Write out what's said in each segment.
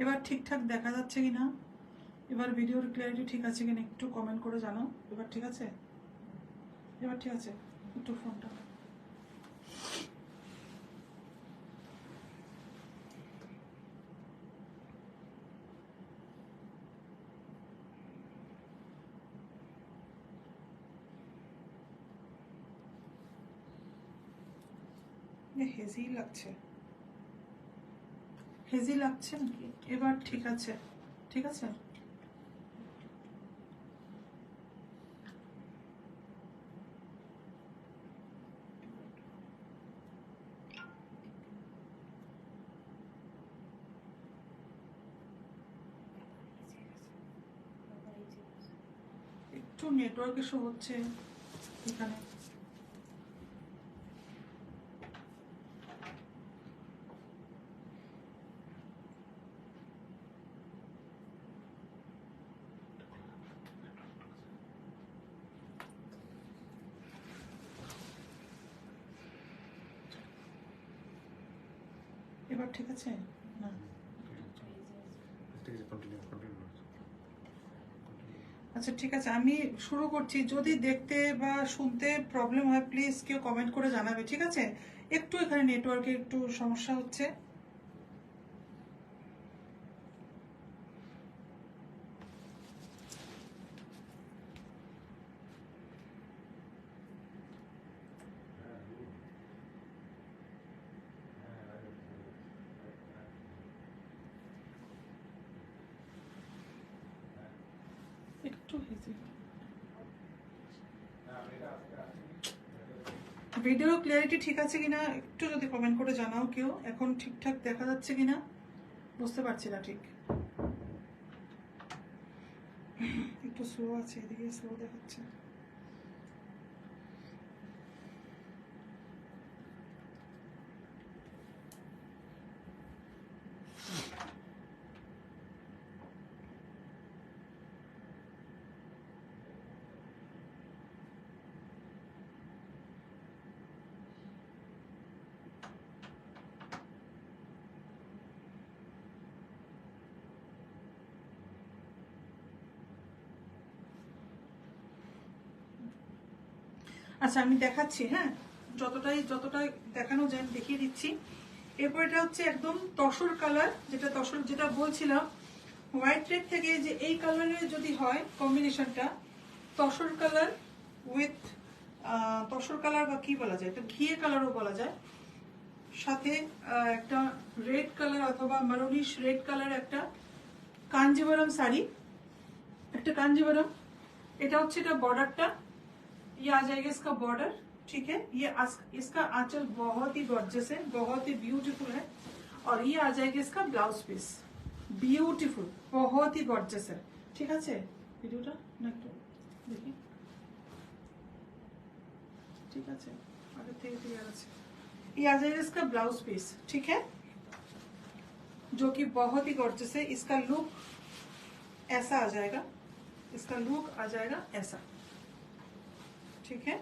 এবার ঠিকঠাক দেখা যাচ্ছে কিনা, এবার ভিডিওর ক্লিয়ারিটি ঠিক আছে কিনা একটু কমেন্ট করে জানাও। এবার ঠিক আছে, এবার ঠিক আছে। একটু ফোনটা হেজি লাগছে, হেজি লাগছে নাকি? এবার ঠিক আছে, ঠিক আছে। একটু নেটওয়ার্ক ইস্যু হচ্ছে এখানে। এবার ঠিক আছে না? আচ্ছা ঠিক আছে, আমি শুরু করছি। যদি দেখতে বা শুনতে প্রবলেম হয় প্লিজ কেউ কমেন্ট করে জানাবে, ঠিক আছে? একটু এখানে নেটওয়ার্কে একটু সমস্যা হচ্ছে। একটু ভিডিও ক্লিয়ারিটি ঠিক আছে কিনা একটু যদি কমেন্ট করে জানাও কেউ। এখন ঠিকঠাক দেখা যাচ্ছে কিনা বুঝতে পারছি না ঠিক। একটু স্লো আছে, এদিকে স্লো দেখাচ্ছে। আচ্ছা আমি দেখাচ্ছি, হ্যাঁ, যতটা দেখানো যায় আমি দেখিয়ে দিচ্ছি। এরপর এটা হচ্ছে একদম তসর কালার, যেটা বলছিলাম হোয়াইট রেড থেকে যে এই কালারের যদি হয় কম্বিনেশনটা, tussar colour with tussar colour বা কি বলা যায়, এটা ঘিয়ে কালারও বলা যায়, সাথে একটা রেড কালার অথবা মারুনিশ রেড কালার একটা কাঞ্জিভারম শাড়ি, একটা कांजीवरम। এটা হচ্ছে এটা बॉर्डरটা, ये आ जाएगा इसका बॉर्डर, ठीक है। ये इसका आंचल बहुत ही गॉर्जियस है, बहुत ही ब्यूटीफुल है। और ये आ जाएगा इसका ब्लाउज पीस, ब्यूटीफुल, बहुत ही गॉर्जियस है, ठीक আছে। ভিডিওটা না একটু দেখি, ঠিক আছে, আগে থেকে ক্লিয়ার আছে। ये आ जाएगा इसका ब्लाउज पीस, ठीक है, जो कि बहुत ही गॉर्जियस है। इसका लुक ऐसा आ जाएगा, इसका लुक आ जाएगा ऐसा, ठीक है।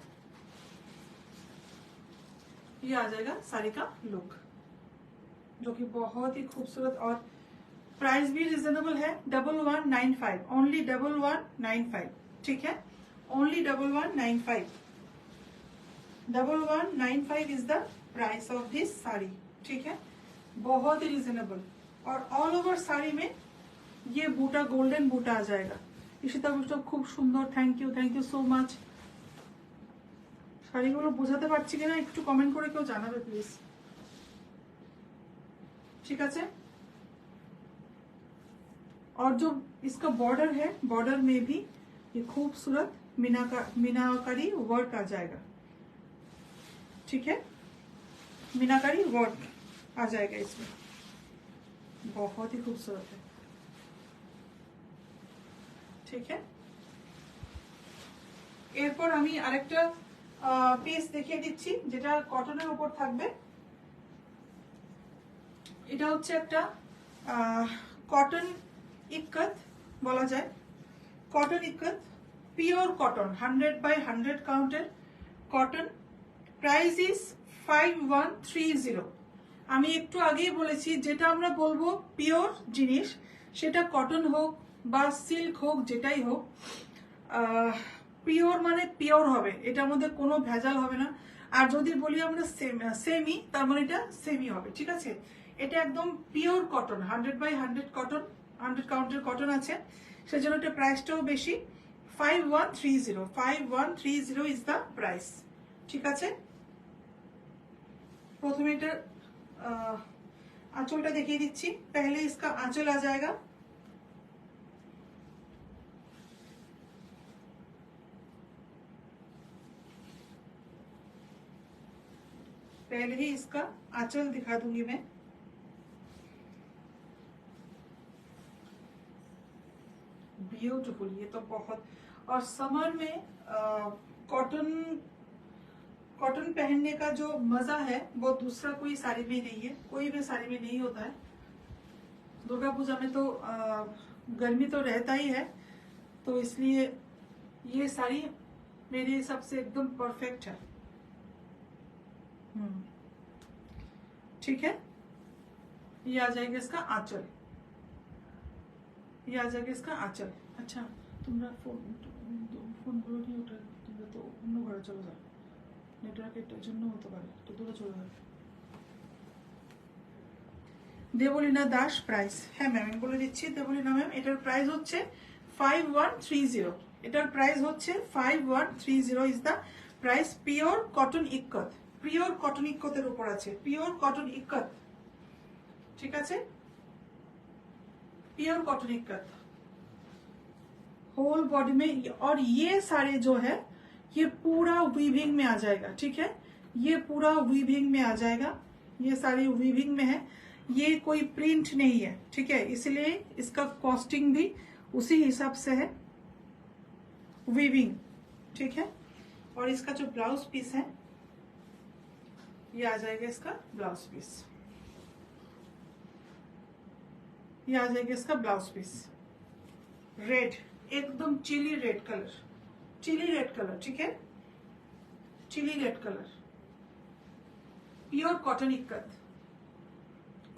ये आ जाएगा साड़ी का लुक, जो कि बहुत ही खूबसूरत। और प्राइस भी रिजनेबल है, 1195, ओनली 1195, ठीक है, only 1195, 1195 is the price of this sari, ठीक है, बहुत ही रिजनेबल। और ऑल ओवर साड़ी में ये बूटा गोल्डन बूटा आ जाएगा। इशिता बुस्टर खूब सुंदर, थैंक यू सो माच। শাড়িগুলো বোঝাতে পারছি কিনা একটু কমেন্ট করে কেউ জানাবে প্লিজ, ঠিক আছে। और जो इसका बॉर्डर है, बॉर्डर में भी ये खूबसूरत मीनाकारी वर्क आ जाएगा, ठीक है, मीनाकारी वर्क आ जाएगा इसमें, बहुत ही खूबसूरत है, ठीक है। এরপর আমি আরেকটা পিস দেখিয়ে দিচ্ছি যেটা কটনের উপর থাকবে। এটা হচ্ছে একটা কটন ইক্কত বলা যায়, কটন ইক্কত, পিওর কটন, 100/100 কাউন্টের কটন। প্রাইস ইজ 5130, আমি একটু আগেই বলেছি যেটা আমরা বলবো পিওর জিনিস, সেটা কটন হোক বা সিল্ক হোক, যেটাই হোক, পিওর মানে পিওর হবে, এটার মধ্যে কোনো ভেজাল হবে না। আর যদি বলি আমরা সেমি, তার মানে এটা সেমি হবে, ঠিক আছে। এটা একদম পিওর কটন, 100/100 কটন, 100 কাউন্টের কটন আছে, সেজন্য এটা প্রাইসটাও বেশি। 5130 ইজ দ্য প্রাইস, ঠিক আছে। প্রথমে এটার आंचलটা দেখিয়ে দিচ্ছি। पहले इसका आंचल आ जाएगा, पहले ही इसका आंचल दिखा दूंगी मैं। ब्यूटीफुल, ये तो बहुत, और समर में कॉटन कॉटन पहनने का जो मजा है वो दूसरा कोई साड़ी में नहीं है, कोई भी साड़ी में नहीं होता है। दुर्गा पूजा में तो गर्मी तो रहता ही है, तो इसलिए ये साड़ी मेरे हिसाब से एकदम परफेक्ट है। ठीक है, ये आ जाएगा इसका आंचल, ये आ जाएगा इसका आंचल। अच्छा, तुम्हारा फोन गुलो नहीं उठा, तुम्हारा तो অন্য ঘরে চলে যাও, নেটওয়ার্কের জন্য হতে পারে, তো দূরে চলে যাও। দেবলীনা দাস প্রাইস, হ্যাঁ ম্যাম আমি বলে দিচ্ছি। দেবলীনা ম্যাম, এটার প্রাইস হচ্ছে 5130, এটার প্রাইস হচ্ছে 5130 is the price. Pure cotton ikat, pure cotton ইক্কতের উপর আছে, পিওর কটন ইক্কত, ঠিক আছে, pure cotton ikat whole body में। और ये सारे जो है ये पूरा वीविंग में आ जाएगा, ठीक है, ये पूरा वीविंग में आ जाएगा, ये सारी वीविंग में है, ये कोई प्रिंट नहीं है, ठीक है, इसलिए इसका कॉस्टिंग भी उसी हिसाब से है, वीविंग, ठीक है। और इसका जो ब्लाउज पीस है ये आ जाएगा इसका ब्लाउज पीस, ये आ जाएगा इसका ब्लाउज पीस। रेड, एकदम chilli red colour, chilli red colour, ठीक है, chilli red colour, pure cotton ikat,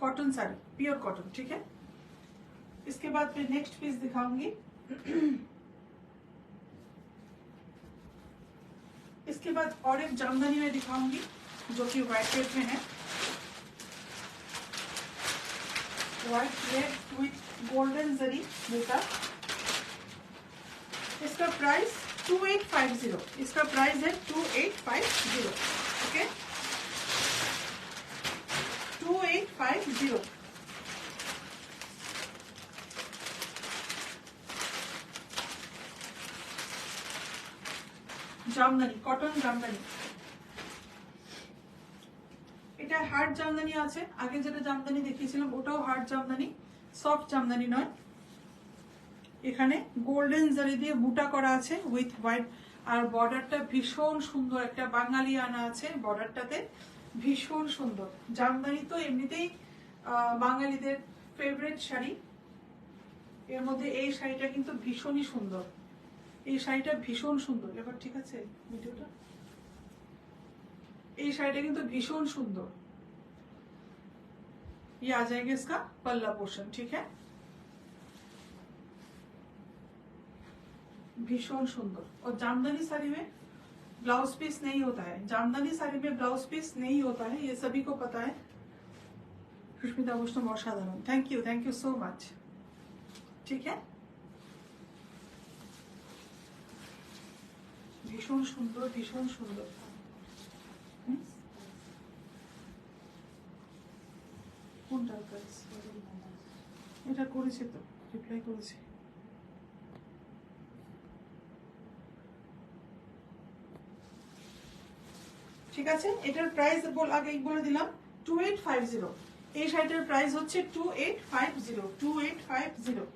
cotton sari, pure cotton, ठीक है। इसके बाद मैं नेक्स्ट पीस दिखाऊंगी। इसके बाद और एक जामदानी में दिखाऊंगी जो कि व्हाइट रेड में है, व्हाइट रेड विथ गोल्डन जरी बूटा। इसका प्राइस 2850, इसका प्राइस है 2850, ओके, 2850। জামদানি, কটন জামদানি, এটা হার্ড জামদানি আছে, আগে যেটা জামদানি দেখিয়েছিলাম ওটাও হার্ড জামদানি, সফট জামদানি নয়। এখানে গোল্ডেন জারি দিয়ে বুটা করা আছে উইথ হোয়াইট, আর বর্ডারটা ভীষণ সুন্দর, একটা বাঙালি আনা আছে বর্ডারটাতে, ভীষণ সুন্দর। জামদানি তো এমনিতেই বাঙালিদের ফেভারিট শাড়ি, এর মধ্যে এই শাড়িটা কিন্তু ভীষণই সুন্দর, এই শাড়িটা ভীষণ সুন্দর। এবার ঠিক আছে ভিডিওটা, এই শাড়িটা কিন্তু ভীষণ সুন্দর। ये आ जाएगा इसका पल्ला पोर्शन, ठीक है, भीषण सुंदर। और जामदानी साड़ी में ब्लाउज पीस नहीं होता है, जामदानी साड़ी में ब्लाउज पीस नहीं होता है, ये सभी को पता है। सुष्मिता वैष्णव असाधारण, थैंक यू सो मच, ठीक है, भीषण सुंदर, भीषण सुंदर। কোনটার প্রাইস এটা করেছি, তো রিপ্লাই করেছি। ঠিক আছে, এটার প্রাইস আগে বলে দিলাম 2850, এই শাড়িটার প্রাইস হচ্ছে 2850।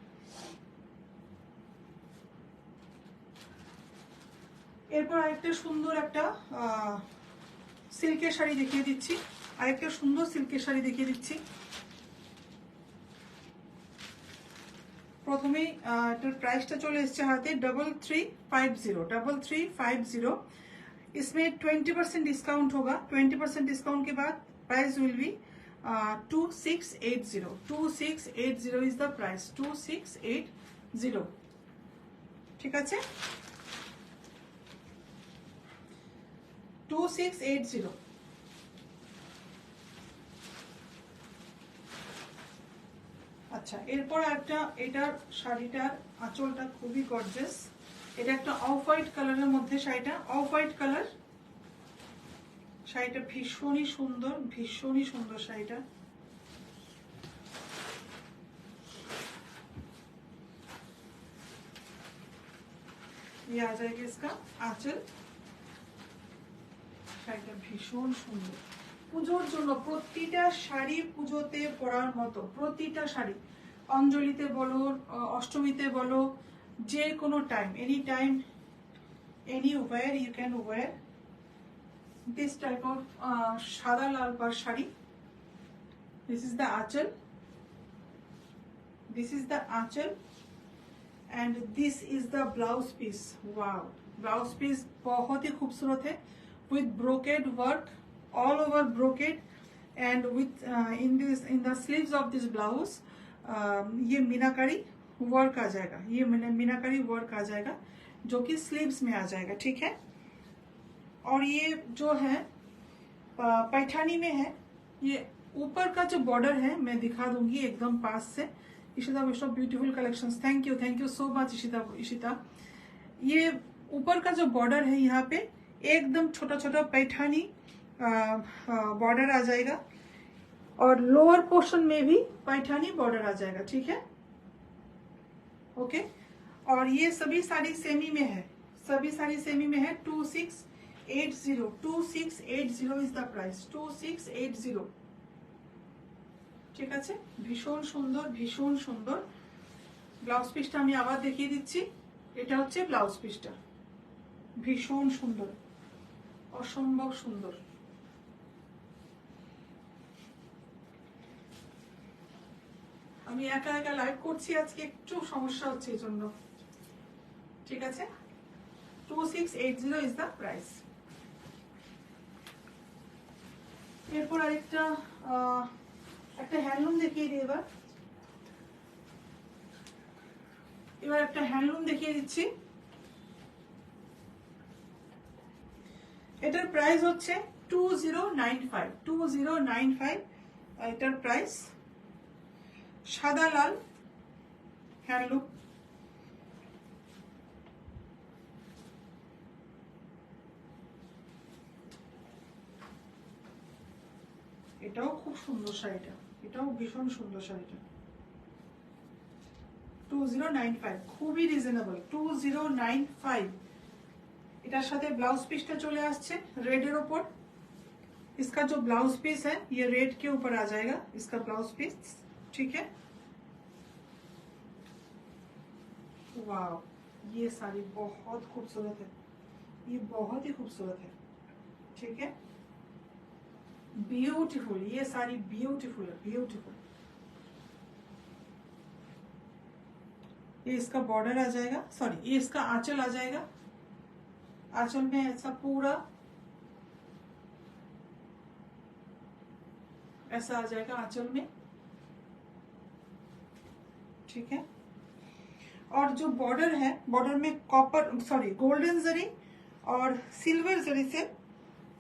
এরপর আরেকটা সুন্দর একটা সিল্কের শাড়ি দেখিয়ে দিচ্ছি, আরেকটা সুন্দর সিল্কের শাড়ি দেখিয়ে দিচ্ছি। প্রথমেই এটার প্রাইসটা চলে এসেছে হাতে 3350, इसमें 20% डिस्काउंट होगा। 20% डिस्काउंट के बाद price will be 2680. 2680 is the price. 2680. ঠিক আছে, 2680. আচ্ছা, এরপর একটা, এটার শাড়িটার আঁচলটা খুবই গর্জিয়াস। এটা একটা অফ হোয়াইট কালারের মধ্যে শাড়িটা, অফ হোয়াইট কালার। শাড়িটা ভীষণই সুন্দর, ভীষণই সুন্দর শাড়িটা। ये आ जाएगा इसका आंचल। শাড়িটা ভীষণ সুন্দর, পুজোর জন্য প্রতিটা শাড়ি পুজোতে পরার মতো, প্রতিটা শাড়ি অঞ্জলিতে বলো, অষ্টমীতে বলো, যে কোনো time, any time, anywhere you can wear this type of সাদা লাল পাড় sari. This is the Aanchal, this is the Aanchal and this is the blouse piece. Wow, blouse piece बहुत ही खूबसूरत है, with brocade work, all over brocade, and with in the sleeves of this blouse ये मीनाकारी work आ जाएगा, ये मीनाकारी work आ जाएगा जो कि sleeves में आ जाएगा। ठीक है, और ये जो है पैठानी में है। ये ऊपर का जो बॉर्डर है मैं दिखा दूंगी एकदम पास से। Ishita Vaishnav beautiful collections, thank you so much Ishita. ये ऊपर का जो बॉर्डर है यहाँ पे एकदम छोटा छोटा पैठानी बॉर्डर आ जाएगा, और लोअर पोर्शन में भी पैठानी बॉर्डर आ जाएगा। ठीक है, ओके। और ये सभी साड़ी सेमी में है, सभी साड़ी सेमी में है। 2680 इज द प्राइस, 2680। ঠিক আছে, ভীষণ সুন্দর, ভীষণ সুন্দর। ব্লাউজ পিসটা আমি আবার দেখিয়ে দিচ্ছি। এটা হচ্ছে ব্লাউজ পিসটা, ভীষণ সুন্দর, অসম্ভব সুন্দর। আমি একা একা লাইভ করছি আজকে, একটু সমস্যা হচ্ছে এই জন্য। ঠিক আছে, 2680 ইজ দ্য প্রাইস। এরপর আরেকটা একটা হ্যান্ডলুম দেখিয়ে দিই এবার একটা হ্যান্ডলুম দেখিয়ে দিচ্ছি। এটার প্রাইস হচ্ছে 2095 এটার প্রাইস। সাদা লাল হ্যান্ডলুম, এটাও খুব সুন্দর শাড়িটা, এটাও ভীষণ সুন্দর শাড়িটা। 2095, খুবই রিজনেবল, 2095। এটার সাথে ब्लाउज पीसটা চলে আসছে रेड এর উপর। इसका जो ब्लाउज पीस है ये रेड के ऊपर आ जाएगा, इसका ब्लाउज पीस। ठीक है, वाव, ये साड़ी बहुत खूबसूरत है, ये बहुत ही खूबसूरत है। ठीक है, ब्यूटीफुल, ये साड़ी ब्यूटीफुल है, ब्यूटीफुल। ये इसका बॉर्डर आ जाएगा, सॉरी ये इसका आंचल आ जाएगा। आंचल में ऐसा पूरा ऐसा आ जाएगा आंचल में। ठीक है, और जो बॉर्डर है, बॉर्डर में कॉपर सॉरी गोल्डन जरी और सिल्वर जरी से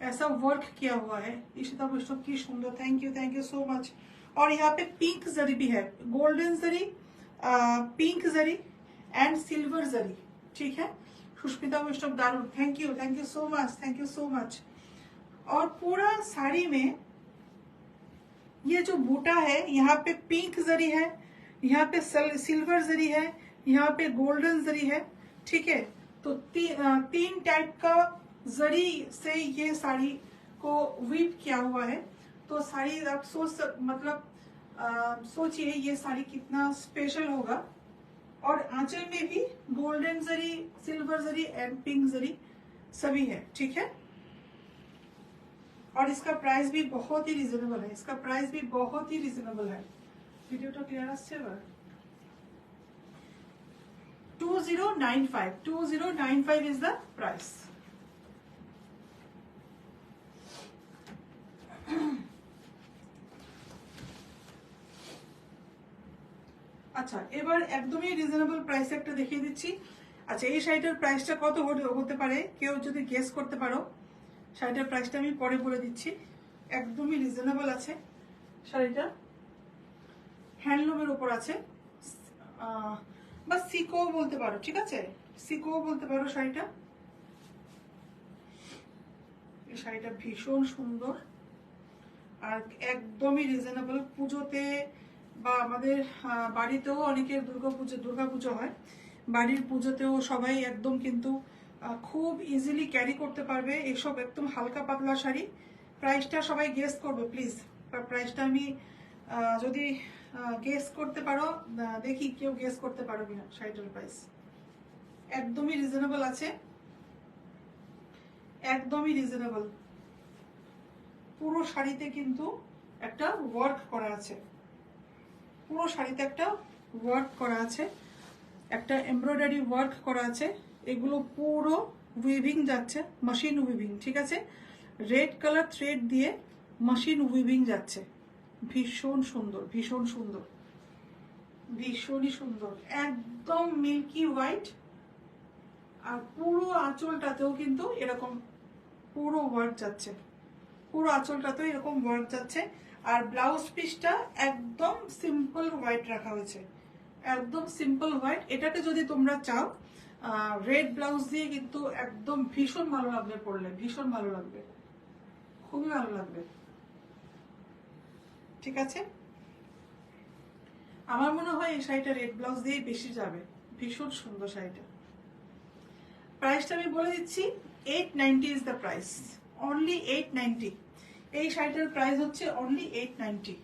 ऐसा वर्क किया हुआ है। इशिता वैष्णव की सुंदर, थैंक यू सो मच। और यहाँ पे पिंक जरी भी है, golden zari, pink zari and silver zari. ठीक है, सुष्मिता वैष्णव दारुण, थैंक यू सो मच। और पूरा साड़ी में ये जो बूटा है, यहाँ पे पिंक जरी है, यहाँ पे सिल्वर जरी है, यहाँ पे गोल्डन जरी है। ठीक है, तो तीन टाइप का जरी से ये साड़ी को वीव किया हुआ है। तो साड़ी आप सोचिए ये साड़ी कितना स्पेशल होगा। और आंचल में भी golden zari, silver zari and pink zari सभी है। ठीक है, और इसका प्राइस भी बहुत ही रिजनेबल है, इसका प्राइस भी बहुत ही रिजनेबल है। वीडियो तो क्लियर আসছে এবার। 2095 is the price। আচ্ছা, এবার একদমই রিজনেবল প্রাইসে একটা দেখিয়ে দিচ্ছি। আচ্ছা, এই শাড়িটার প্রাইসটা কত হতে পারে কেউ যদি গেস করতে পারো? শাড়িটার প্রাইসটা আমি পরে বলে দিচ্ছি। একদমই রিজনেবল আছে শাড়িটা, হ্যান্ডলুমের উপর আছে, বা সিকো বলতে পারো, ঠিক আছে, সিকো বলতে পারো শাড়িটা। এই শাড়িটা ভীষণ সুন্দর আর একদমই রিজনেবল। পুজোতে বা আমাদের বাড়িতেও অনেকের দুর্গাপুজো হয়, বাড়ির পুজোতেও সবাই একদম কিন্তু খুব ইজিলি ক্যারি করতে পারবে এসব একদম হালকা পাতলা শাড়ি। প্রাইসটা সবাই গেস করবে প্লিজ, প্রাইসটা আমি যদি গেস করতে পারো, দেখি কেউ গেস করতে পারো কিনা শাড়িটার প্রাইস। একদমই রিজনেবল আছে, একদমই রিজনেবল। পুরো শাড়িতে কিন্তু একটা ওয়ার্ক করা আছে, পুরো শাড়িতে একটা ওয়ার্ক করা আছে, একটা এমব্রয়ডারি ওয়ার্ক করা আছে। এগুলো পুরো উইভিং যাচ্ছে, মেশিন উইভিং, ঠিক আছে, রেড কালার থ্রেড দিয়ে মেশিন উইভিং যাচ্ছে। ভীষণ সুন্দর, ভীষণ সুন্দর, ভীষণই সুন্দর, একদম মিল্কি হোয়াইট। আর পুরো আঁচলটাতেও কিন্তু এরকম পুরো ওয়ার্ক যাচ্ছে, পুরো আঁচলটাতেও এরকম ওয়ার্ক যাচ্ছে। আর ব্লাউজ পিসটা একদম সিম্পল হোয়াইট রাখা হয়েছে, একদম সিম্পল হোয়াইট। এটাকে যদি তোমরা চাও রেড ব্লাউজ দিয়ে কিন্তু একদম ভীষণ ভালো লাগবে পরলে, ভীষণ ভালো লাগবে, খুবই ভালো লাগবে, ঠিক আছে। আমার মনে হয় এই শাড়িটা রেড ব্লাউজ দিয়ে বেশি যাবে, ভীষণ সুন্দর শাড়িটা। প্রাইসটা আমি বলে দিচ্ছি, 890 ইজ দ্য প্রাইস, অনলি 890। এই শাড়িটার প্রাইস হচ্ছে only 890।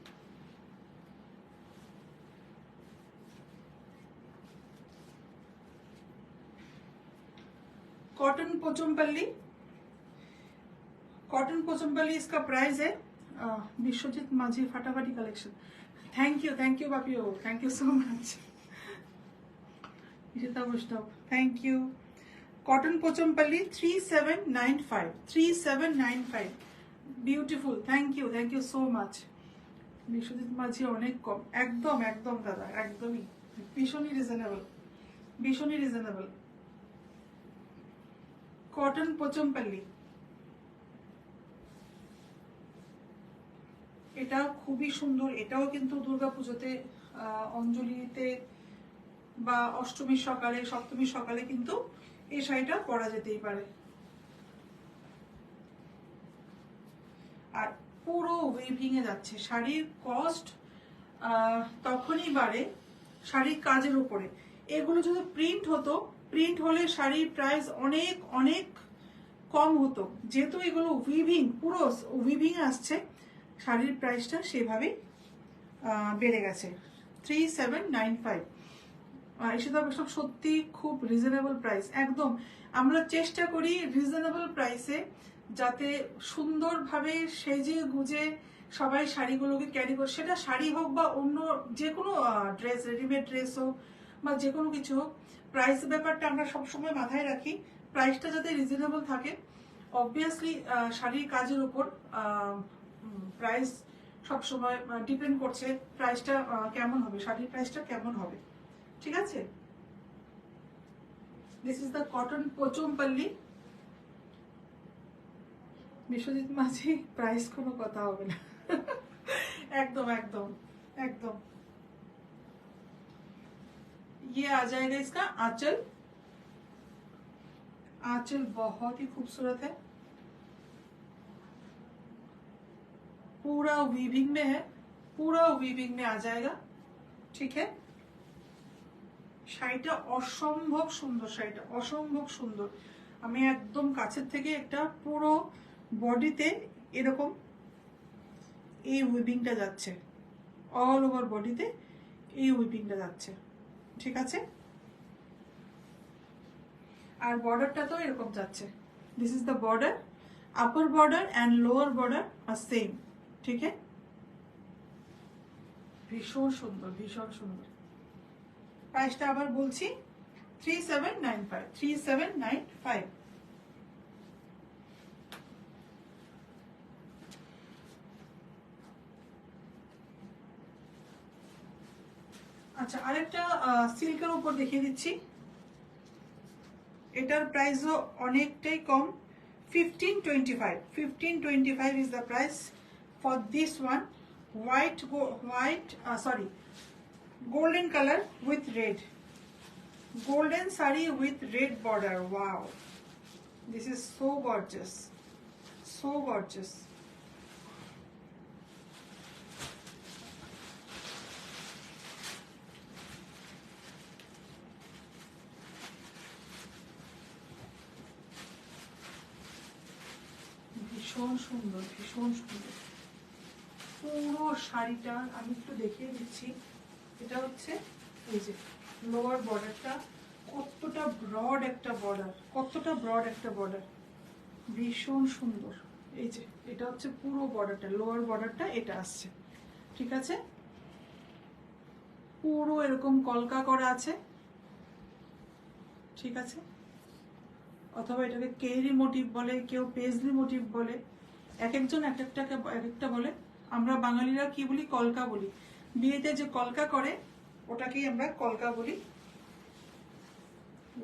Cotton Pochampally, cotton Pochampally इसका प्राइस है विश्वजीत माझी फटाफटी कलेक्शन। थैंक यू बापियो, thank you so much Ishita Vaishnav, thank you. Cotton Pochampally 3795, 3795, beautiful, thank you so much. Biswajit Majhi অনেক কম, একদম একদম দাদা, একদমই ভীষণই রিজনেবল, ভীষণই রিজনেবল। কটন পোচমপল্লি, এটা খুবই সুন্দর। এটাও কিন্তু দুর্গাপুজোতে অঞ্জলিতে বা অষ্টমীর সকালে সপ্তমীর সকালে কিন্তু এই শাড়িটা পরা যেতেই পারে। আর পুরো উইভিং এ যাচ্ছে। শাড়ির কস্ট তখনই বাড়ে শাড়ির কাজের উপরে। এগুলো যদি প্রিন্ট হতো, প্রিন্ট হলে শাড়ির প্রাইস অনেক অনেক কম হতো। যেহেতু এগুলো উইভিং, পুরো উইভিং আসছে, শাড়ির প্রাইসটা সেভাবেই বেড়ে গেছে। 3795, সেটা সব সত্যি খুব রিজনেবল প্রাইস, একদম। আমরা চেষ্টা করি রিজনেবল প্রাইসে যাতে সুন্দরভাবে সেজে গুজে সবাই শাড়িগুলোকে ক্যারি করে, সেটা শাড়ি হোক বা অন্য যে কোনো ড্রেস, রেডিমেড ড্রেস হোক বা যে কোনো কিছু হোক, প্রাইস ব্যাপারটা আমরা সবসময় মাথায় রাখি, প্রাইসটা যাতে রিজনেবল থাকে। অবভিয়াসলি শাড়ির কাজের উপর প্রাইস সবসময় ডিপেন্ড করছে, প্রাইসটা কেমন হবে, শাড়ির প্রাইসটা কেমন হবে, ঠিক আছে। This is the cotton Pochampally. Biswajit Majhi price কোনো কথা হবে না एकदम एकदम एकदम। ये आ जाएगा इसका आंचल, आंचल बहुत ही खूबसूरत है, पूरा वीविंग में है, पूरा वीविंग में आ जाएगा, ठीक है। শাড়িটা অসম্ভব সুন্দর, শাড়িটা অসম্ভব সুন্দর। আমি একদম কাছের থেকে একটা পুরো বডিতে এরকম এই উইভিংটা যাচ্ছে, অল ওভার বডিতে এই উইভিংটা যাচ্ছে, ঠিক আছে। আর বর্ডারটা তো এরকম যাচ্ছে, this is the border, upper border and lower border আর সেম, ঠিক আছে। ভীষণ সুন্দর, ভীষণ সুন্দর। প্রাইসটা আবার বলছি, 3795, 3795। আচ্ছা, আরেকটা সিল্কের উপর দেখিয়ে দিচ্ছি। এটার প্রাইসও অনেকটাই কম, 1525। 1525 is the price for this one. Golden color with red. Golden saree with red border. Wow, this is so gorgeous, so gorgeous. ভীষণ সুন্দর, ভীষণ সুন্দর পুরো শাড়িটা। আমি একটু দেখিয়ে দিচ্ছি। এটা হচ্ছে এই যে লোয়ার বর্ডারটা, কতটা ব্রড একটা বর্ডার, কতটা ব্রড একটা বর্ডার, ভীষণ সুন্দর। এই যে এটা হচ্ছে পুরো বর্ডারটা, লোয়ার বর্ডারটা এটা আসছে, ঠিক আছে। পুরো এরকম কলকা করা আছে, ঠিক আছে। অথবা এটাকে কেরি মোটিভ বলে, কেউ পেজলি মোটিভ বলে, এক একজন এক একটা বলে। আমরা বাঙালিরা কি বলি? কলকা বলি। বিয়েতে যে কলকা করে ওটাকেই আমরা কলকা বলি।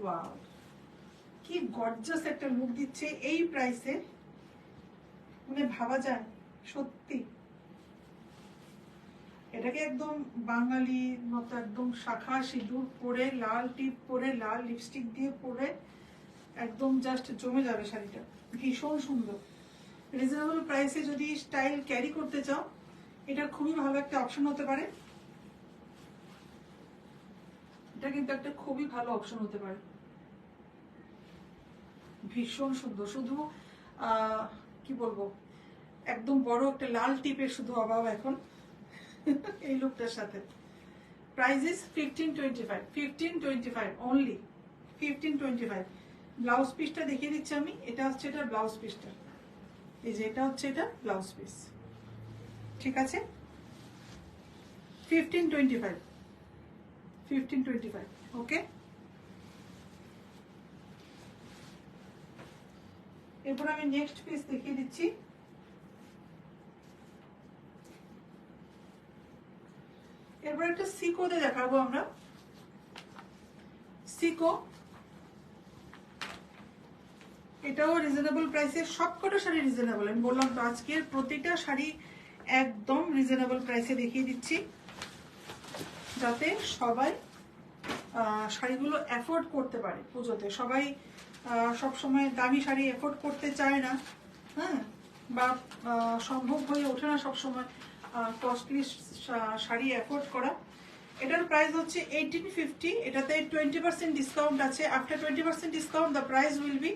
ওয়াও, কি গর্জাস একটা লুক দিচ্ছে এই প্রাইসে, মানে ভাবা যায় সত্যি। এটাকে একদম বাঙালির মতো একদম শাখা সিঁদুর পরে, লাল টিপ পরে, লাল লিপস্টিক দিয়ে পরে একদম জাস্ট জমে যাবে শাড়িটা। ভীষণ সুন্দর। রিজনেবল প্রাইসে যদি স্টাইল ক্যারি করতে চাও, এটা খুবই ভালো একটা অপশন হতে পারে। এটা কিন্তু একটা খুবই ভালো অপশন হতে পারে। ভীষণ সুন্দর। শুধু কি বলবো, একদম বড় একটা লাল টিপের শুধু অভাব এখন এই লুকটার সাথে। Price is 1525। 1525 অনলি, 1525। ব্লাউজ পিসটা দেখিয়ে দিচ্ছি আমি। এটা হচ্ছে এটা ব্লাউজ পিসটা, এই যে এটা হচ্ছে এটা ব্লাউজ পিস, ঠিক আছে। 1525, 1525, ওকে। এরপর আমি নেক্সট পিস দেখিয়ে দিচ্ছি। এরপর একটা সিকোতে দেখাবো আমরা। সিকো, এটাও রিজনেবল প্রাইসে। সবকটা শাড়ি রিজনেবল, আমি বললাম তো আজকের প্রতিটা শাড়ি একদম রিজনেবল প্রাইসে দেখিয়ে দিচ্ছি, যাতে সবাই শাড়িগুলো অ্যাফোর্ড করতে পারে পুজোতে। সবাই সবসময় দামি শাড়ি অ্যাফোর্ড করতে চায় না, হ্যাঁ, বা সম্ভব হয়ে ওঠে না সবসময় কস্টলি শাড়ি অ্যাফোর্ড করা। এটার প্রাইস হচ্ছে 1850। এটাতে 20% ডিসকাউন্ট আছে। After 20% discount the price will be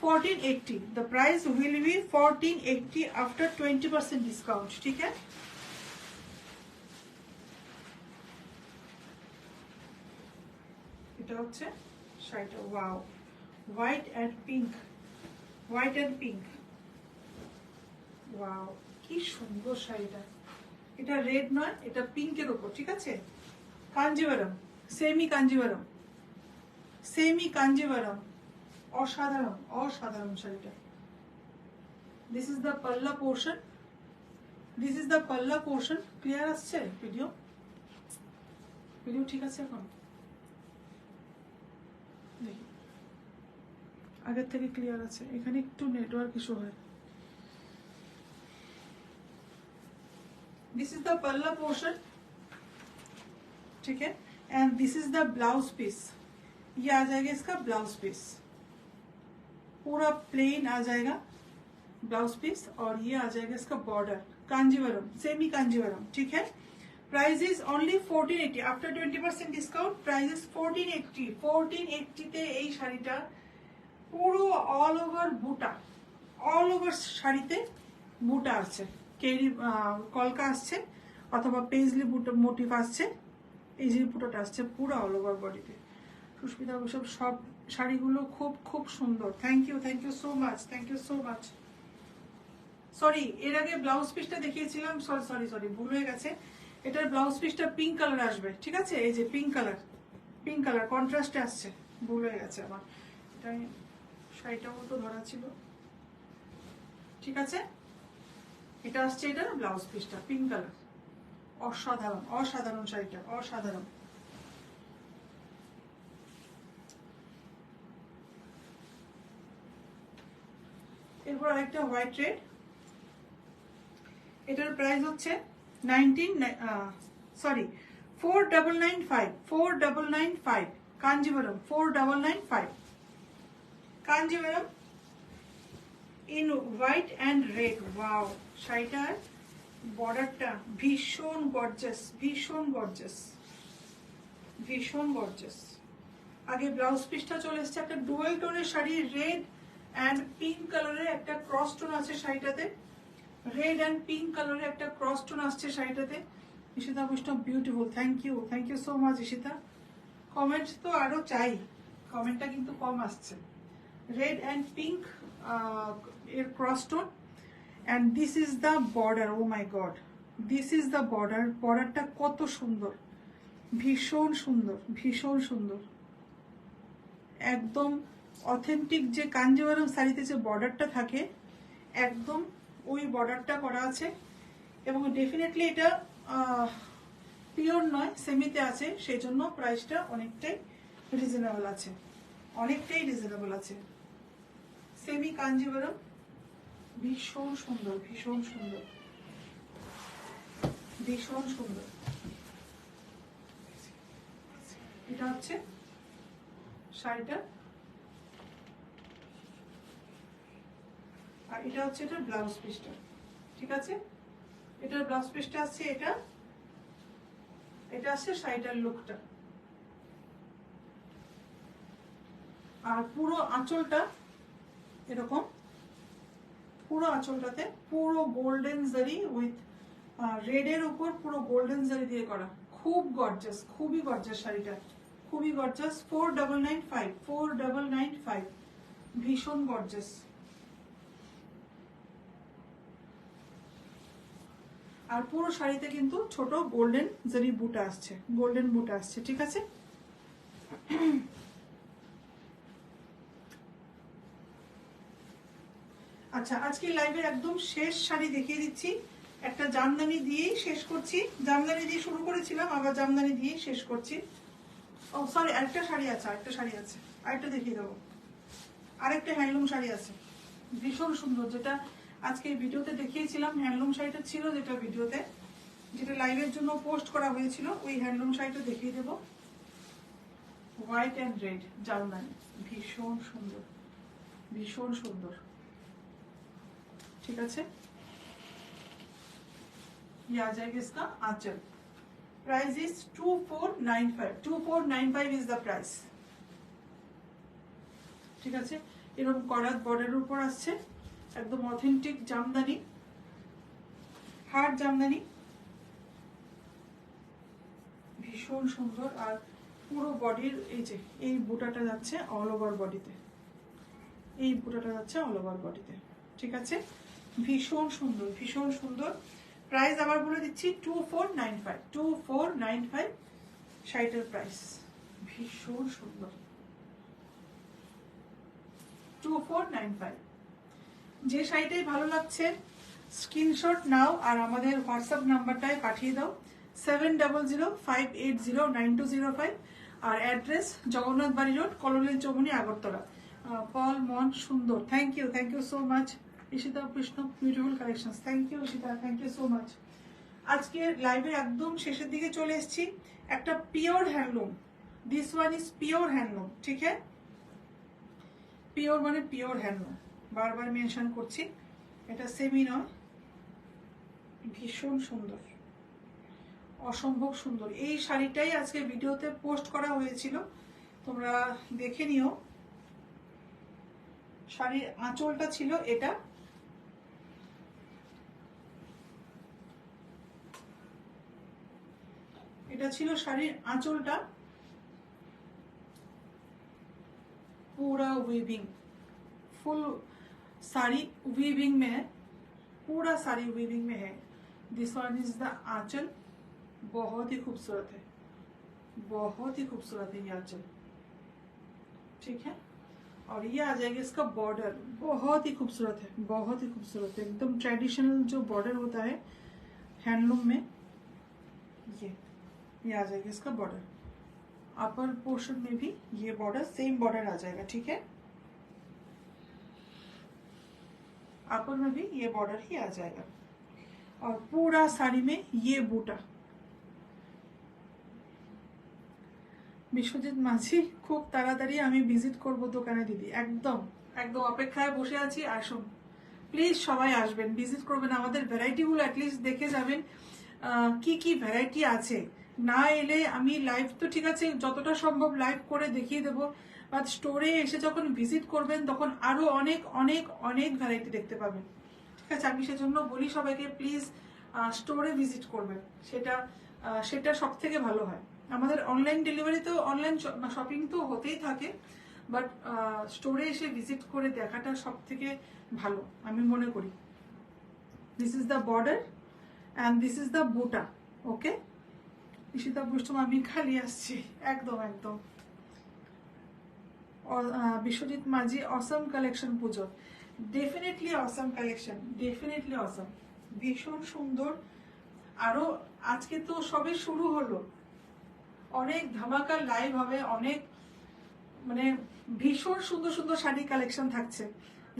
1480। The price will be 1480 after 20% discount, ঠিক আছে। এটা হচ্ছে শাড়িটা। Wow, white and pink, white and pink. Wow, কি সুন্দর শাড়িটা। এটা রেড নয়, এটা পিঙ্কের উপর, ঠিক আছে। Kanjivaram, semi Kanjivaram, semi Kanjivaram. অসাধারণ, অসাধারণ শাড়িটা। দিস ইজ দ্য পাল্লা পোর্শন, দিস ইজ দ্য পাল্লা পোর্শন। ক্লিয়ার আসছে ভিডিও? ভিডিও ঠিক আছে এখন? দেখি, আগের থেকে ক্লিয়ার আছে। এখানে একটু নেটওয়ার্ক ইস্যু হয়। This is the palla portion, ठीक है। And this is the blouse piece. ये आ जाएगा इसका ब्लाउज पीस, पूरा प्लेन आ जाएगा ब्लाउज पीस, और ये आ जाएगा इसका बॉर्डर कांजीवरम, सेमी कांजीवरम, ठीक है। Price is only 1480 after 20% discount. Price is 1480। 1480 তে এই শাড়িটা পুরো অল ওভার বুটা, অল ওভার শাড়িতে বুটা আছে, কেরি কলকা আসছে অথবা পেজলি বুটা মোটিভ আসছে। এই যে বুটাটা আসছে পুরো অল ওভার বডিতে। সুস্মিতা বৈশাখ, সব শাড়িগুলো খুব খুব সুন্দর। Thank you so much, thank you so much. Sorry, এর আগে ব্লাউজ পিসটা দেখিয়েছিলাম, সরি সরি সরি ভুল হয়ে গেছে। এটার ব্লাউজ পিসটা পিঙ্ক কালার আসবে, ঠিক আছে। এই যে পিঙ্ক কালার, পিঙ্ক কালার কন্ট্রাস্টে আসছে, ভুল হয়ে গেছে আমার। এটা শাড়িটা মতো ধরা ছিল, ঠিক আছে। এটা আসছে এটার ব্লাউজ পিসটা পিঙ্ক কালার। অসাধারণ, অসাধারণ শাড়িটা, অসাধারণ। এরপর আরেকটা হোয়াইট রেড, এটার প্রাইস হচ্ছে 4995 Kanjivaram 4995 Kanjivaram in white and red. Wow, শাড়িটার বর্ডারটা ভীষণ গর্জাস, ভীষণ গর্জাস, ভীষণ গর্জাস। আগে ব্লাউজ পিসটা চলে এসছে একটা ডুয়েল টোনের শাড়ি, রেড অ্যান্ড পিঙ্ক কালারের একটা ক্রস টোন আছে শাড়িটাতে, রেড অ্যান্ড পিঙ্ক কালারের একটা ক্রস টোন আসছে শাড়িটাতে। Ishita Vaishnav beautiful, thank you so much Ishita. Comment তো আরো চাই, কমেন্টটা কিন্তু কম আসছে। রেড অ্যান্ড পিঙ্ক এর cross tone, and this is the border. Oh my God, this is the border. বর্ডারটা কত সুন্দর, ভীষণ সুন্দর, ভীষণ সুন্দর, একদম অথেন্টিক যে কাঞ্জিভারাম শাড়িতে যে বর্ডারটা থাকে একদম ওই বর্ডারটা করা আছে। এবং ডেফিনেটলি এটা পিওর নয়, সেমিতে আছে, সেই জন্য প্রাইসটা অনেকটাই রিজনেবল আছে, অনেকটাই রিজনেবল আছে। সেমি কাঞ্জিভারাম, ভীষণ সুন্দর, ভীষণ সুন্দর, ভীষণ সুন্দর। এটা হচ্ছে শাড়িটা, আর এটা হচ্ছে এটা ব্লাউজ পিসটা, ঠিক আছে? এটার ব্লাউজ পিসটা আছে এটা, এটা আছে শাড়িটার লুকটা। আর পুরো আঁচলটা এরকম, পুরো আঁচলটাতে পুরো গোল্ডেন জারি উইথ রেডের উপর পুরো গোল্ডেন জারি দিয়ে করা, খুব গর্জাস, খুবই গর্জাস শাড়িটা, খুবই গর্জাস। 4995 ভীষণ গর্জাস। আর পুরো শাড়িতে কিন্তু ছোট গোল্ডেন জারি বুটা আসছে, গোল্ডেন বুটা আসছে, ঠিক আছে? আচ্ছা, আজকে লাইভের একদম শেষ শাড়ি দেখিয়ে দিচ্ছি, একটা জামদানি দিয়েই শেষ করছি। জামদানি দিয়ে শুরু করেছিলাম, আবার জামদানি দিয়েই শেষ করছি। ও সরি, আরেকটা শাড়ি আছে, আরেকটা শাড়ি আছে, আরেকটা দেখিয়ে দেবো। আরেকটা হ্যান্ডলুম শাড়ি আছে ভীষণ সুন্দর, যেটা আজকে ভিডিওতে দেখিয়েছিলাম। হ্যান্ডলুম শাড়িটা ছিল যেটা ভিডিওতে, যেটা লাইভের জন্য পোস্ট করা হয়েছিল, ওই হ্যান্ডলুম শাড়িটা দেখিয়ে দেবো। হোয়াইট অ্যান্ড রেড জামদানি, ভীষণ সুন্দর, ভীষণ সুন্দর, ঠিক আছে? ये आ जाएगा इसका आंचल। Price is 2495 is the price, ঠিক আছে? এরকম করাত বর্ডারের উপর আসছে, একদম অথেন্টিক জামদানি, হার্ড জামদানি, ভীষণ সুন্দর। আর পুরো বডির এই যে এই বুটাটা যাচ্ছে অল ওভার বডিতে, এই বুটাটা যাচ্ছে অল ওভার বডিতে, ঠিক আছে? ভীষণ সুন্দর, ভীষণ সুন্দর। প্রাইস আবার বলে দিচ্ছি 2495 শাড়িটার প্রাইস, ভীষণ সুন্দর, 2495। যে শাড়িটাই ভালো লাগছে স্ক্রিনশট নাও আর আমাদের হোয়াটসঅ্যাপ নাম্বারটায় পাঠিয়ে দাও 7005809205। আর অ্যাড্রেস জগন্নাথ বাড়ি রোড, কলোনি চৌমুনি, আগরতলা। পল মন সুন্দর, thank you so much. Ishita Krishna beautiful collection, thank you Ishita, thank you so much. আজকে লাইভের একদম শেষের দিকে চলে এসেছি। একটা pure handloom, this one is pure handloom, ঠিক আছে? পিওর মানে পিওর হ্যান্ডলুম, বারবার মেনশন করছি, এটা সেমি নয়, ভীষণ সুন্দর, অসম্ভব সুন্দর। এই শাড়িটাই আজকে ভিডিওতে পোস্ট করা হয়েছিল, তোমরা দেখে নিও। শাড়ির আঁচলটা ছিল এটা, এটা ছিল শাড়ির আঁচলটা, पूरा वीविंग, फुल साड़ी वीविंग में है, पूरा साड़ी वीविंग में है। दिस वन इज द आंचल, बहुत ही खूबसूरत है, बहुत ही खूबसूरत है ये आंचल, ठीक है? और ये आ जाएगा इसका बॉर्डर, बहुत ही खूबसूरत है, बहुत ही खूबसूरत है, एकदम ट्रेडिशनल जो बॉर्डर होता है हैंडलूम में, ये आ जाएगा इसका बॉर्डर। अपर पोर्शन में भी ये बॉर्डर, सेम बॉर्डर आ जाएगा, ठीक है? अपर में भी ये बॉर्डर ही आ जाएगा और पूरा साड़ी में ये बूटा। বিশ্বজিৎ মাঝি খুব তাড়াতাড়ি আমি ভিজিট করব দোকানে দিদি, একদম একদম অপেক্ষায় বসে আছি। আসুন প্লিজ সবাই আসবেন, ভিজিট করবেন, আমাদের ভ্যারাইটিগুলো অ্যাটলিস্ট দেখে যাবেন কি কি ভ্যারাইটি আছে। না এলে আমি লাইভ তো ঠিক আছে যতটা সম্ভব লাইভ করে দেখিয়ে দেবো, বাট স্টোরে এসে যখন ভিজিট করবেন তখন আরো অনেক অনেক অনেক ভ্যারাইটি দেখতে পাবেন। ঠিক আছে, আমি সেজন্য বলি সবাইকে প্লিজ স্টোরে ভিজিট করবেন, সেটা সব থেকে ভালো হয়। আমাদের অনলাইন ডেলিভারি তো অনলাইন শপিং তো হতেই থাকে, বাট স্টোরে এসে ভিজিট করে দেখাটা সব থেকে ভালো আমি মনে করি। This is the border and this is the বুটা। ওকে ঈশিতা বৈষ্ণব, আমি খালি আসছি, একদম একদম। বিশ্বজিৎ মাঝি অসম কালেকশন পুজো, ডেফিনেটলি অসম কালেকশন, ডেফিনেটলি অসম, ভীষণ সুন্দর। আরো আজকে তো সবে শুরু হলো, অনেক ধামাকা লাইভ হবে, অনেক মানে ভীষণ সুন্দর সুন্দর শাড়ি কালেকশন থাকছে।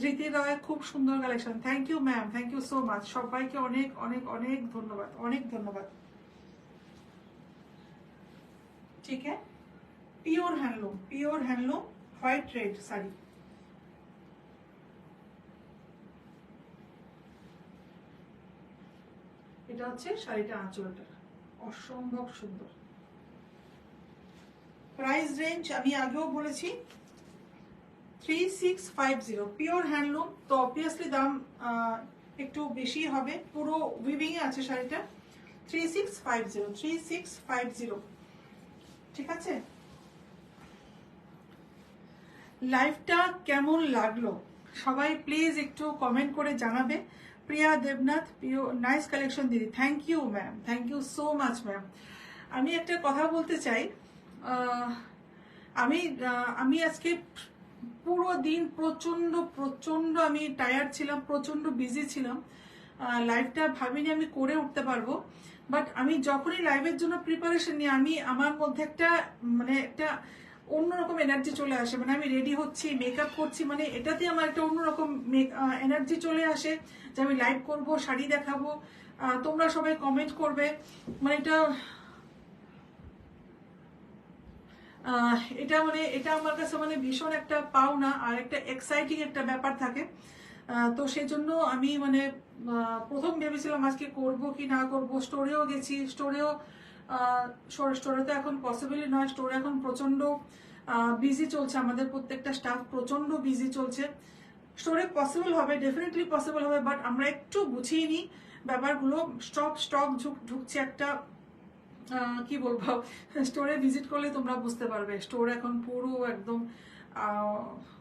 ধৃতি রয় খুব সুন্দর collection, thank you ma'am, thank you so much, সবাইকে অনেক অনেক অনেক ধন্যবাদ, অনেক ধন্যবাদ। ঠিক আছে, pure handloom white red sari, এটা হচ্ছে শাড়িটা আঁচলটা, অসম্ভব সুন্দর। প্রাইস রেঞ্জ আমি আগেও বলেছি 3650, পিওর হ্যান্ডলুম, তো অবভিয়াসলি দাম একটু বেশি হবে, পুরো উইভিং এ আছে শাড়িটা। 3650 ঠিক আছে। লাইভটা কেমন লাগলো সবাই প্লিজ একটু কমেন্ট করে জানাবে। প্রিয়া দেবনাথ, প্রিয় নাইস কালেকশন দিদি, thank you ma'am, thank you so much ma'am. আমি একটা কথা বলতে চাই, আমি আজকে পুরো দিন প্রচন্ড প্রচন্ড আমি টায়ার্ড ছিলাম, প্রচন্ড বিজি ছিলাম, লাইভটা ভাবিনি আমি করে উঠতে পারবো। বাট আমি যখনই লাইভের জন্য প্রিপারেশন নিই, আমার মধ্যে একটা অন্যরকম এনার্জি চলে আসে, মানে আমি রেডি হচ্ছি, মেকআপ করছি, মানে এটাতে আমার একটা অন্যরকম এনার্জি চলে আসে যে আমি লাইভ করব, শাড়ি দেখাবো, তোমরা সবাই কমেন্ট করবে, মানে এটা আমার কাছে মানে ভীষণ একটা পাওনা আর একটা এক্সাইটিং একটা ব্যাপার থাকে। তো সেই জন্য আমি মানে প্রথম ভেবেছিলাম আজকে করব কি না করব, স্টোরেও গেছি, স্টোরে তো এখন পসিবলই নয়, স্টোরে এখন প্রচন্ড বিজি চলছে, আমাদের প্রত্যেকটা স্টাফ প্রচন্ড বিজি চলছে। স্টোরে পসিবল হবে, ডেফিনেটলি পসিবল হবে, বাট আমরা একটু গুছিয়ে নিই ব্যাপারগুলো, স্টক ঢুকছে একটা, কি বলবো, স্টোরে ভিজিট করলে তোমরা বুঝতে পারবে, স্টোর এখন পুরো একদম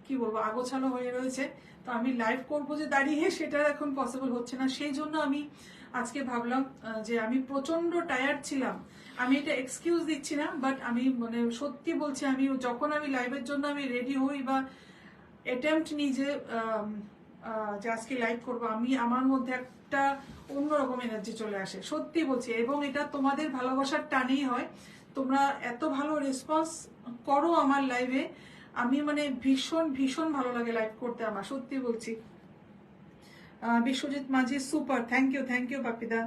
কি বলবো আগোছালো হয়ে রয়েছে। তো আমি লাইভ করবো যে দাঁড়িয়ে, সেটা এখন পসিবল হচ্ছে না, সেই জন্য আমি আজকে ভাবলাম যে আমি প্রচন্ড টায়ার্ড ছিলাম, আমি এটা এক্সকিউজ দিচ্ছি না, বাট আমি মানে সত্যি বলছি, আমি যখন আমি লাইভের জন্য আমি রেডি হই বা অ্যাটেম্পট নিই যে আজকে লাইভ করবো, আমার মধ্যে একটা অন্যরকম এনার্জি চলে আসে, সত্যি বলছি, এবং এটা তোমাদের ভালোবাসার টানেই হয়। তোমরা এত ভালো রেসপন্স করো আমার লাইভে, আমি মানে ভীষণ ভীষণ ভালো লাগে লাইভ করতে আমার, সত্যি বলছি। বিশ্বজিৎ মাঝি সুপার, থ্যাংক ইউ বাপিদা।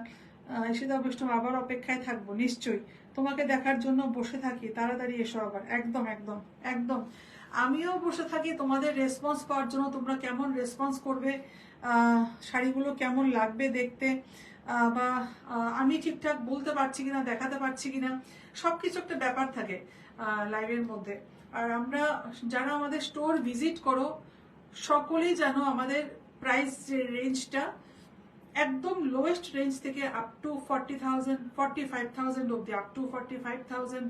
ঈশিতা বৈষ্ণব, আবার অপেক্ষায় থাকবো নিশ্চয়ই, তোমাকে দেখার জন্য বসে থাকি, তাড়াতাড়ি এসো আবার, একদম একদম একদম। আমিও বসে থাকি তোমাদের রেসপন্স পাওয়ার জন্য, তোমরা কেমন রেসপন্স করবে, শাড়িগুলো কেমন লাগবে দেখতে, বা আমি ঠিকঠাক বলতে পারছি কিনা, দেখাতে পারছি কিনা, সবকিছু একটা ব্যাপার থাকে লাইভের মধ্যে। আর আমরা যারা আমাদের স্টোর ভিজিট করো সকলেই জানো আমাদের প্রাইস রেঞ্জটা একদম লোয়েস্ট রেঞ্জ থেকে আপ টু 40,000 45,000 অব্দি, আপ টু 45,000,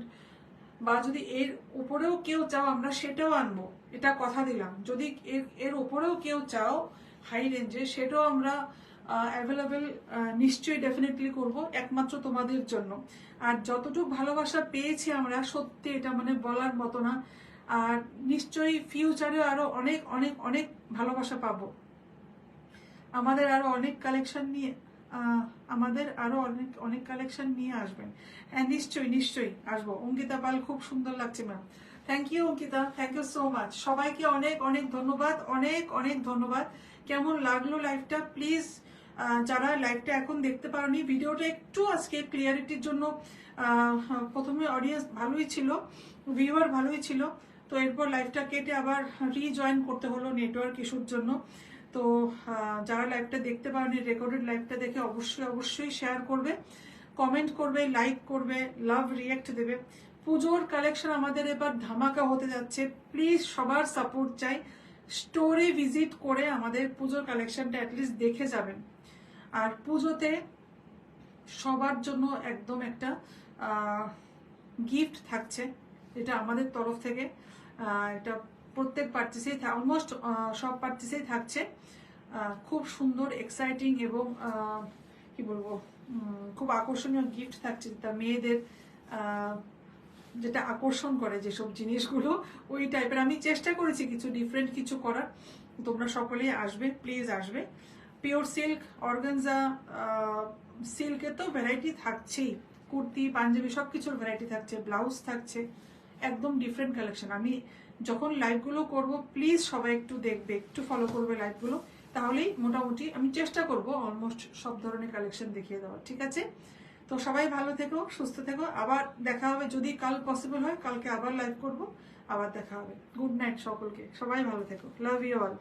বা যদি এর উপরেও কেউ চাও আমরা সেটাও আনবো, এটা কথা দিলাম। যদি এর উপরেও কেউ চাও হাই রেঞ্জে, সেটাও আমরা অ্যাভেলেবেল নিশ্চয়ই ডেফিনেটলি করব, একমাত্র তোমাদের জন্য। আর যতটুকু ভালোবাসা পেয়েছি আমরা, সত্যি এটা মানে বলার মতো না। আর নিশ্চয়ই ফিউচারে আরো অনেক অনেক অনেক ভালোবাসা পাবো, আমাদের আরো অনেক কালেকশন নিয়ে আসবেন। হ্যাঁ নিশ্চয়ই আসবো। অঙ্কিতা পাল, খুব সুন্দর লাগছে ma'am, thank you Ankita, thank you so much. সবাইকে অনেক অনেক ধন্যবাদ, অনেক অনেক ধন্যবাদ। কেমন লাগলো লাইভটা প্লিজ, যারা লাইভটা এখন দেখতে পারোনি, ভিডিওটা একটু আজকে ক্লিয়ারিটির জন্য প্রথমে অডিয়েন্স ভালোই ছিল, ভিউয়ার ভালোই ছিল, তো এরপর লাইভটা কেটে আবার রিজয়েন করতে হলো নেটওয়ার্ক ইস্যুর জন্য। তো যারা লাইভটা দেখতে পারোনি, রেকর্ডেড লাইভটা দেখে অবশ্যই অবশ্যই শেয়ার করবে, কমেন্ট করবে, লাইক করবে, লাভ রিয়েক্ট দেবে। পুজোর কালেকশন আমাদের এবার ধামাকা হতে যাচ্ছে, প্লিজ সবার সাপোর্ট চাই। স্টোরে ভিজিট করে আমাদের পুজোর কালেকশনটা অ্যাটলিস্ট দেখে যাবেন। আর পুজোতে সবার জন্য একদম একটা গিফট থাকছে, এটা আমাদের তরফ থেকে। এটা প্রত্যেক পার্চেসেই, অলমোস্ট সব পার্চেসেই থাকছে। খুব সুন্দর, এক্সাইটিং এবং কি বলবো, খুব আকর্ষণীয় গিফট থাকছে, তা মেয়েদের যেটা আকর্ষণ করে যেসব জিনিসগুলো, ওই টাইপের আমি চেষ্টা করেছি কিছু ডিফারেন্ট কিছু করার। তোমরা সকলেই আসবে, প্লিজ আসবে। পিওর সিল্ক, অর্গানজা, সিল্কে তো ভ্যারাইটি থাকছেই, কুর্তি, পাঞ্জাবি সব কিছুর ভ্যারাইটি থাকছে, ব্লাউজ থাকছে, একদম ডিফারেন্ট কালেকশন। আমি যখন লাইভগুলো করব প্লিজ সবাই একটু দেখবে, একটু ফলো করবে লাইভগুলো, তাহলেই মোটামুটি আমি চেষ্টা করব অলমোস্ট সব ধরনের কালেকশন দেখিয়ে দেওয়ার, ঠিক আছে? তো সবাই ভালো থেকো, সুস্থ থেকো, আবার দেখা হবে যদি কাল পসিবল হয়, কালকে আবার লাইভ করব, আবার দেখা হবে। গুড নাইট সকলকে, সবাই ভালো থেকো, লাভ ইউ অল।